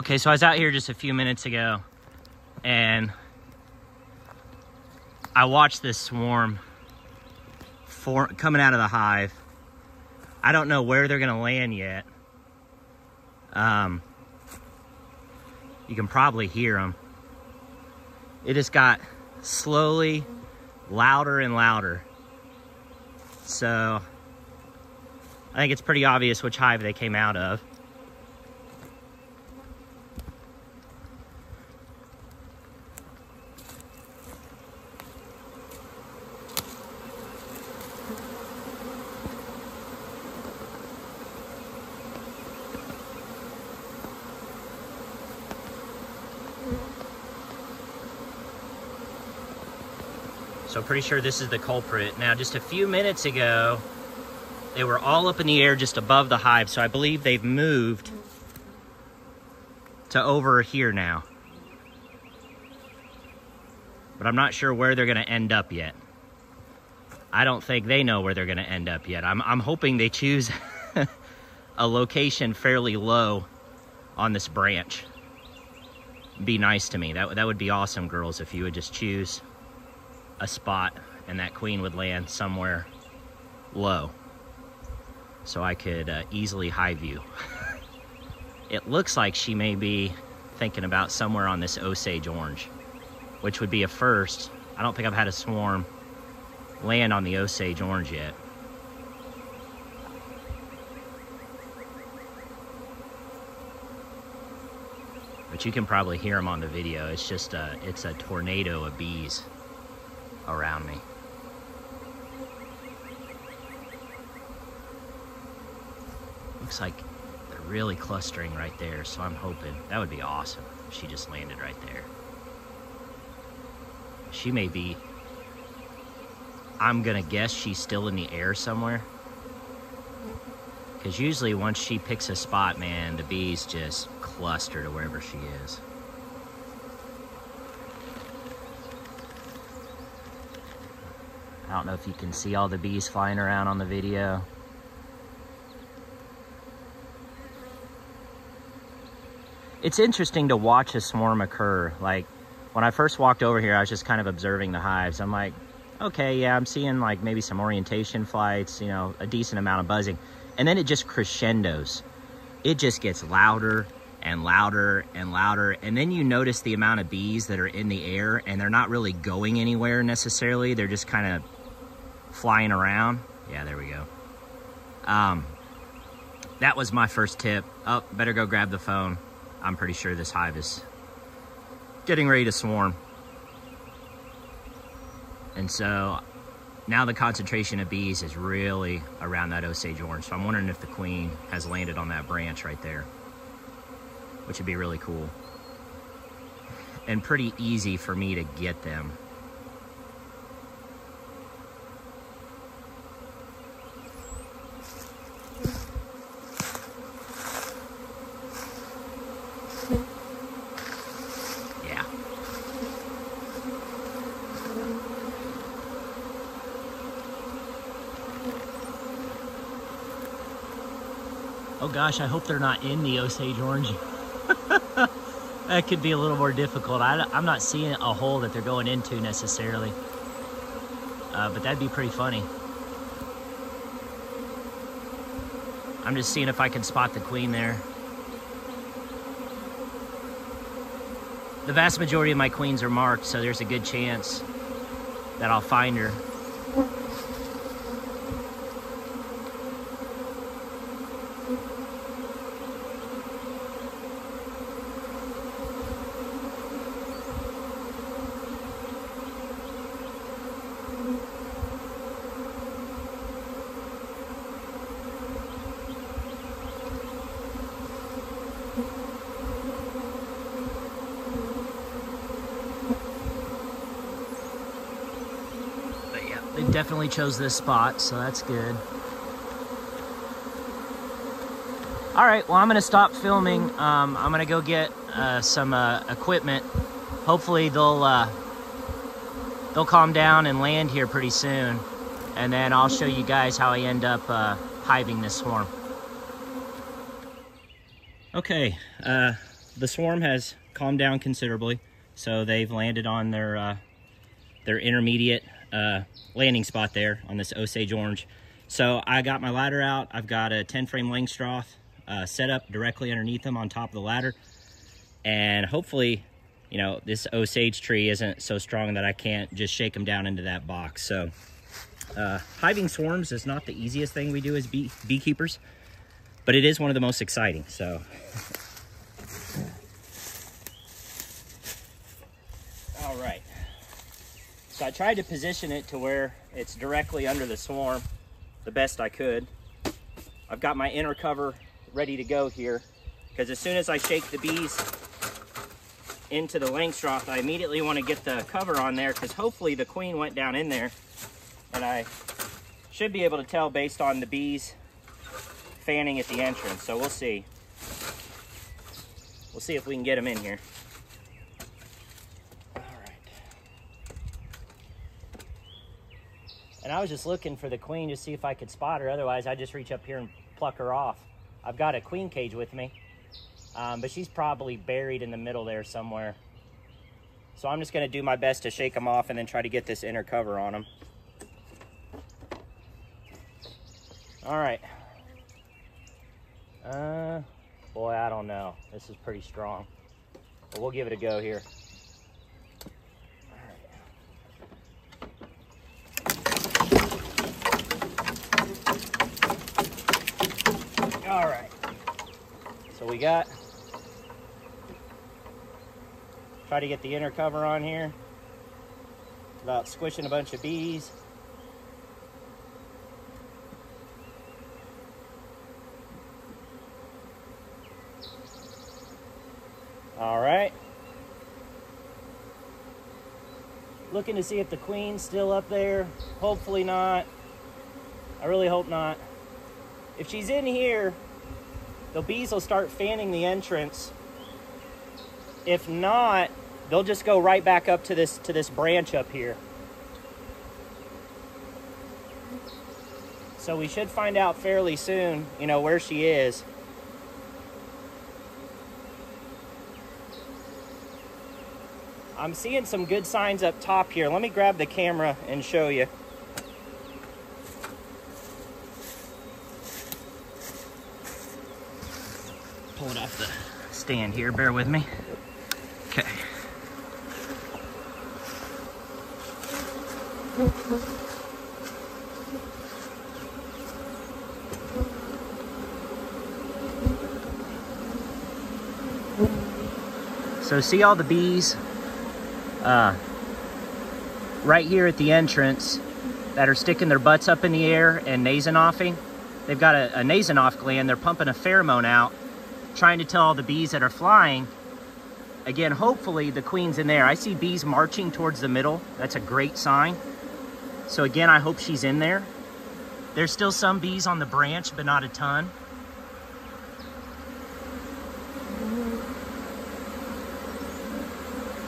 Okay, so I was out here just a few minutes ago, and I watched this swarm coming out of the hive. I don't know where they're gonna land yet. You can probably hear them. It just got slowly louder and louder. So I think it's pretty obvious which hive they came out of. So pretty sure this is the culprit. Now, just a few minutes ago, they were all up in the air just above the hive, so I believe they've moved to over here now. But I'm not sure where they're gonna end up yet. I don't think they know where they're gonna end up yet. I'm hoping they choose a location fairly low on this branch. Be nice to me. That would be awesome, girls, if you would just choose a spot and that queen would land somewhere low so I could easily hive you. It looks like she may be thinking about somewhere on this Osage orange, which would be a first. I don't think I've had a swarm land on the Osage orange yet. But you can probably hear them on the video. It's just it's a tornado of bees around me. Looks like they're really clustering right there, so I'm hoping that would be awesome if she just landed right there. She may be, I'm gonna guess she's still in the air somewhere, because usually once she picks a spot, man, the bees just cluster to wherever she is. I don't know if you can see all the bees flying around on the video. It's interesting to watch a swarm occur. Like, when I first walked over here, I was just kind of observing the hives. I'm like, okay, yeah, I'm seeing like maybe some orientation flights, you know, a decent amount of buzzing. And then it just crescendos. It just gets louder and louder and louder. And then you notice the amount of bees that are in the air, and they're not really going anywhere necessarily. They're just kind of flying around. Yeah, there we go. That was my first tip. Oh, better go grab the phone. I'm pretty sure this hive is getting ready to swarm. And so now the concentration of bees is really around that Osage orange. So I'm wondering if the queen has landed on that branch right there, which would be really cool. And pretty easy for me to get them. Oh gosh, I hope they're not in the Osage orange. That could be a little more difficult. I'm not seeing a hole that they're going into necessarily. But that'd be pretty funny. I'm just seeing if I can spot the queen there. The vast majority of my queens are marked, so there's a good chance that I'll find her. They definitely chose this spot, so that's good. All right, well, I'm gonna stop filming. I'm gonna go get some equipment. Hopefully they'll calm down and land here pretty soon. And then I'll show you guys how I end up hiving this swarm. Okay, the swarm has calmed down considerably. So they've landed on their intermediate landing spot there on this Osage orange. So I got my ladder out. I've got a 10-frame Langstroth set up directly underneath them on top of the ladder. And hopefully, you know, this Osage tree isn't so strong that I can't just shake them down into that box. So hiving swarms is not the easiest thing we do as beekeepers, but it is one of the most exciting. So all right. So I tried to position it to where it's directly under the swarm the best I could. I've got my inner cover ready to go here, because as soon as I shake the bees into the Langstroth, I immediately want to get the cover on there, because hopefully the queen went down in there, and I should be able to tell based on the bees fanning at the entrance. So we'll see. We'll see if we can get them in here. All right. And I was just looking for the queen to see if I could spot her. Otherwise, I'd just reach up here and pluck her off. I've got a queen cage with me, but she's probably buried in the middle there somewhere. So I'm just going to do my best to shake them off and then try to get this inner cover on them. All right. Boy, I don't know. This is pretty strong, but we'll give it a go here. All right. So we got, try to get the inner cover on here without squishing a bunch of bees. All right. Looking to see if the queen's still up there. Hopefully not. I really hope not. If she's in here, the bees will start fanning the entrance. If not, they'll just go right back up to this branch up here. So we should find out fairly soon, you know, where she is. I'm seeing some good signs up top here. Let me grab the camera and show you. Pull it off the stand here, bear with me. Okay. So see all the bees right here at the entrance that are sticking their butts up in the air and nasonoughing? They've got a nasonough gland. They're pumping a pheromone out, trying to tell all the bees that are flying. Again, hopefully the queen's in there. I see bees marching towards the middle. That's a great sign. So again, I hope she's in there. There's still some bees on the branch, but not a ton.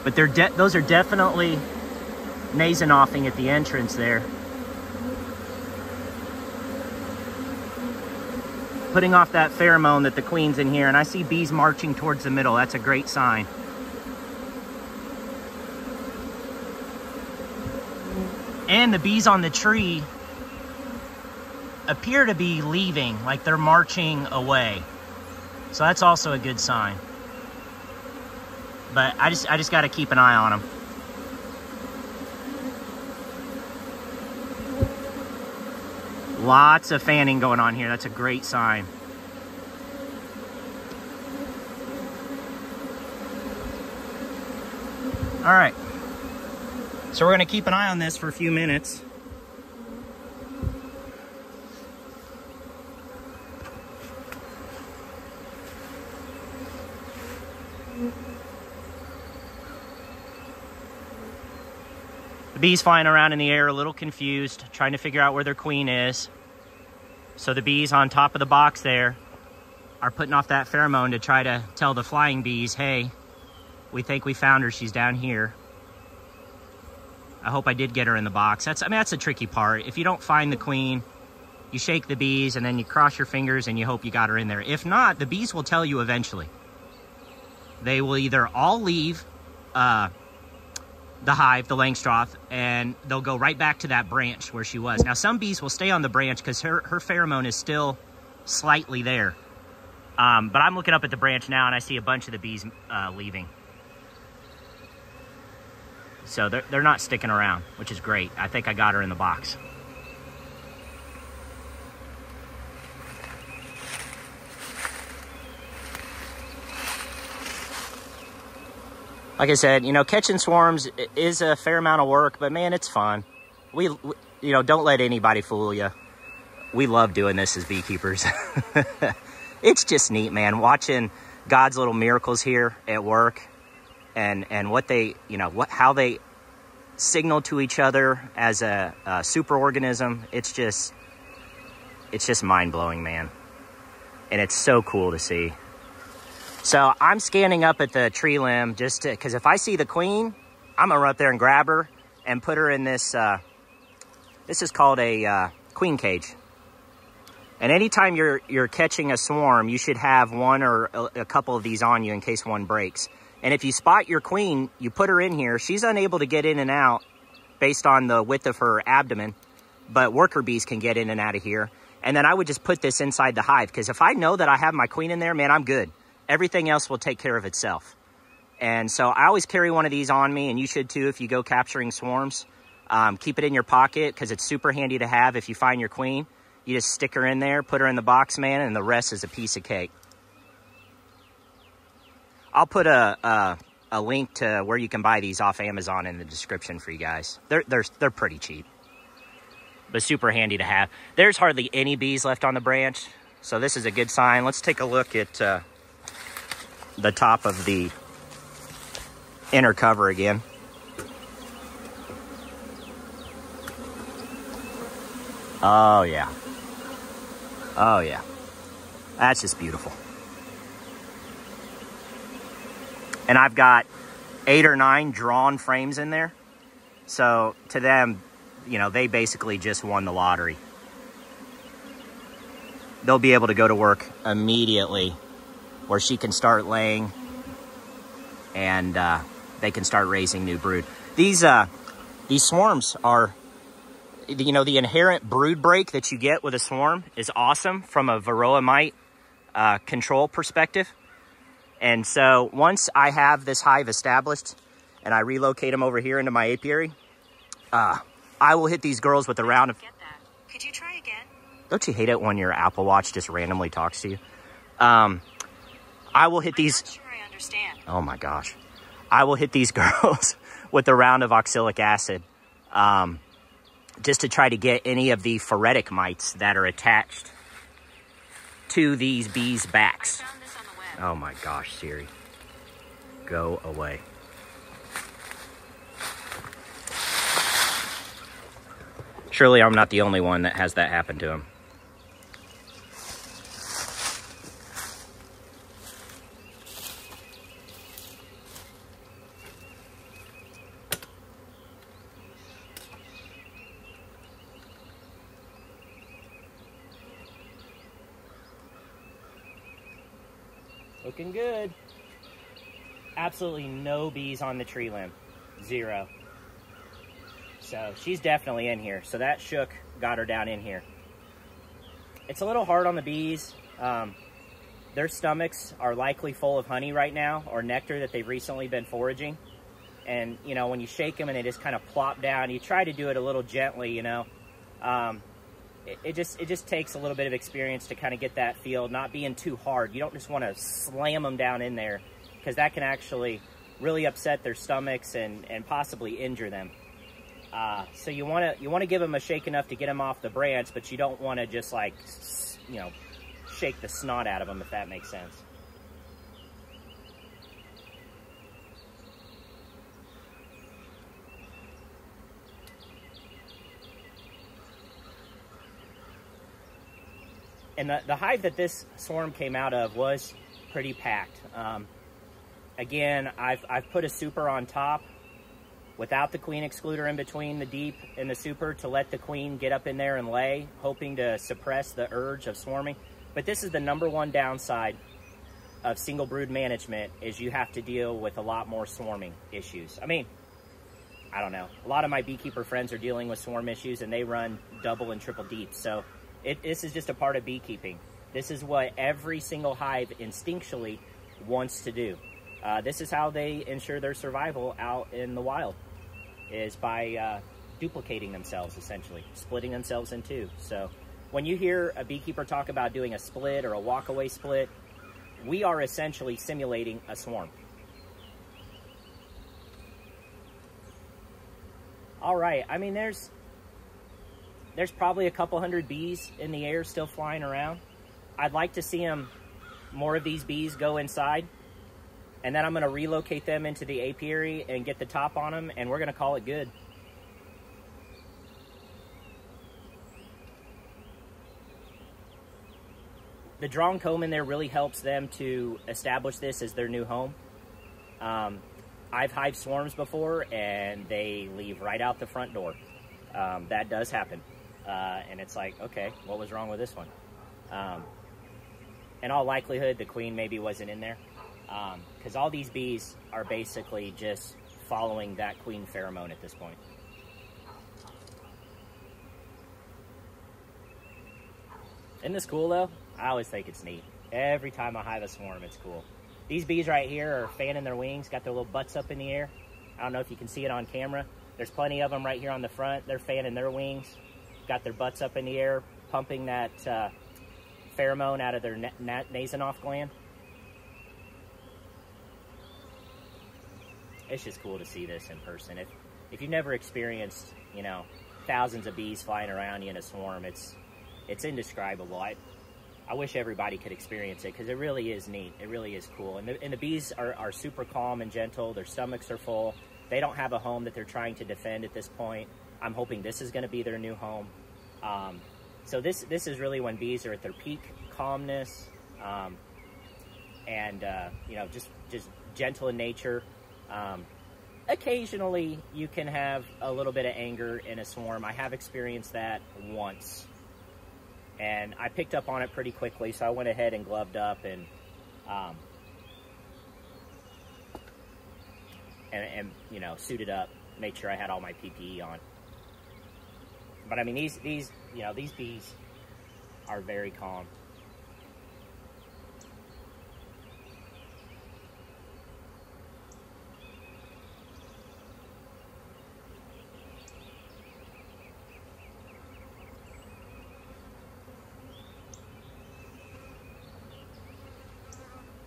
But those are definitely nasonoughing at the entrance there. Putting off that pheromone that the queen's in here, and I see bees marching towards the middle. That's a great sign. And the bees on the tree appear to be leaving, like they're marching away. So that's also a good sign. But I just got to keep an eye on them. Lots of fanning going on here. That's a great sign. All right. So we're going to keep an eye on this for a few minutes. The bees flying around in the air, a little confused, trying to figure out where their queen is. So the bees on top of the box there are putting off that pheromone to try to tell the flying bees, hey, we think we found her, she's down here. I hope I did get her in the box. That's the tricky part. If you don't find the queen, you shake the bees and then you cross your fingers and you hope you got her in there. If not, the bees will tell you eventually. they will either all leave the hive, the Langstroth, and they'll go right back to that branch where she was. Now, some bees will stay on the branch because her pheromone is still slightly there. But I'm looking up at the branch now, and I see a bunch of the bees leaving. So they're not sticking around, which is great. I think I got her in the box. Like I said, you know, catching swarms is a fair amount of work, but man, it's fun. We you know, don't let anybody fool you. We love doing this as beekeepers. It's just neat, man, watching God's little miracles here at work, and what they, you know, how they signal to each other as a superorganism. It's just mind-blowing, man. And it's so cool to see. So I'm scanning up at the tree limb just to, because if I see the queen, I'm gonna run up there and grab her and put her in this, this is called a queen cage. And anytime you're catching a swarm, you should have one or a couple of these on you in case one breaks. And if you spot your queen, you put her in here. She's unable to get in and out based on the width of her abdomen, but worker bees can get in and out of here. And then I would just put this inside the hive, because if I know that I have my queen in there, man, I'm good. Everything else will take care of itself. And so I always carry one of these on me, and you should too if you go capturing swarms. Keep it in your pocket because it's super handy to have if you find your queen. You just stick her in there, put her in the box, man, and the rest is a piece of cake. I'll put a link to where you can buy these off Amazon in the description for you guys. They're pretty cheap, but super handy to have. There's hardly any bees left on the branch, so this is a good sign. Let's take a look at the top of the inner cover again. Oh yeah. Oh yeah. That's just beautiful. And I've got 8 or 9 drawn frames in there. So to them, you know, they basically just won the lottery. They'll be able to go to work immediately where she can start laying and they can start raising new brood. These swarms are, you know, the inherent brood break that you get with a swarm is awesome from a varroa mite control perspective. And so once I have this hive established and I relocate them over here into my apiary, I will hit these girls with a round of... Get that. Could you try again? Don't you hate it when your Apple Watch just randomly talks to you? I will hit these... I'm not sure I understand. Oh my gosh. I will hit these girls with a round of oxalic acid just to try to get any of the phoretic mites that are attached to these bees' backs. I found this on the web. Oh my gosh, Siri. Go away. Surely I'm not the only one that has that happen to him. Looking good. Absolutely no bees on the tree limb. 0. So she's definitely in here. So that shook got her down in here. It's a little hard on the bees. Their stomachs are likely full of honey right now, or nectar that they've recently been foraging. And, you know, when you shake them and they just kind of plop down, you try to do it a little gently, you know. It just takes a little bit of experience to kind of get that feel, not being too hard. You don't just want to slam them down in there, because that can actually really upset their stomachs and possibly injure them. So you want to give them a shake enough to get them off the branch, but you don't want to just, like, you know, shake the snot out of them, if that makes sense. And the hive that this swarm came out of was pretty packed. Again, I've put a super on top without the queen excluder in between the deep and the super to let the queen get up in there and lay, hoping to suppress the urge of swarming. But this is the #1 downside of single brood management is you have to deal with a lot more swarming issues. I mean, I don't know. A lot of my beekeeper friends are dealing with swarm issues, and they run double and triple deep. So this is just a part of beekeeping. This is what every single hive instinctually wants to do. This is how they ensure their survival out in the wild, is by duplicating themselves, essentially, splitting themselves in two. So when you hear a beekeeper talk about doing a split or a walk-away split, we are essentially simulating a swarm. All right, I mean, there's probably a couple hundred bees in the air still flying around. I'd like to see more of these bees go inside, and then I'm gonna relocate them into the apiary and get the top on them, and we're gonna call it good. The drawn comb in there really helps them to establish this as their new home. I've hived swarms before, and they leave right out the front door. That does happen. And it's like, okay, what was wrong with this one? In all likelihood, the queen maybe wasn't in there. Because all these bees are basically just following that queen pheromone at this point. Isn't this cool, though? I always think it's neat. Every time I hive a swarm, it's cool. These bees right here are fanning their wings, got their little butts up in the air. I don't know if you can see it on camera. There's plenty of them right here on the front. They're fanning their wings, got their butts up in the air, pumping that pheromone out of their Nasonoff gland. It's just cool to see this in person. If you've never experienced, you know, thousands of bees flying around you in a swarm, it's indescribable. I wish everybody could experience it, because it really is neat. It really is cool. And the bees are super calm and gentle. Their stomachs are full. They don't have a home that they're trying to defend at this point. I'm hoping this is going to be their new home. So this is really when bees are at their peak calmness, and you know, just gentle in nature. Occasionally you can have a little bit of anger in a swarm. I have experienced that once, and I picked up on it pretty quickly, so I went ahead and gloved up and you know, suited up, made sure I had all my PPE on. But I mean, these bees are very calm.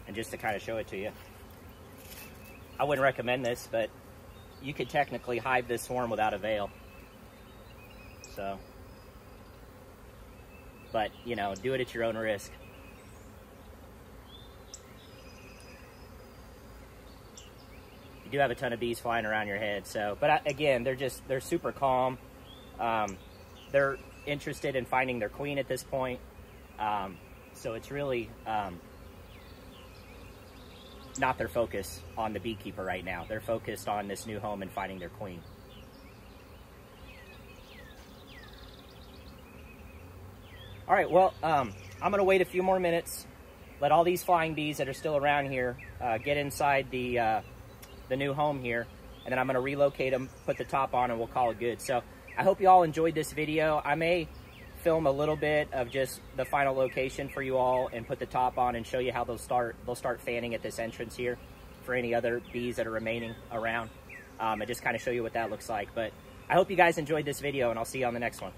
And just to kind of show it to you, I wouldn't recommend this, but you could technically hive this swarm without a veil. So, but, you know, do it at your own risk. You do have a ton of bees flying around your head, so, but again, they're super calm. They're interested in finding their queen at this point. So it's really not their focus on the beekeeper right now. They're focused on this new home and finding their queen. All right, well, I'm gonna wait a few more minutes, let all these flying bees that are still around here get inside the new home here, and then I'm gonna relocate them, put the top on, and we'll call it good. So I hope you all enjoyed this video. I may film a little bit of just the final location for you all and put the top on and show you how they'll start fanning at this entrance here for any other bees that are remaining around, and just kind of show you what that looks like. But I hope you guys enjoyed this video, and I'll see you on the next one.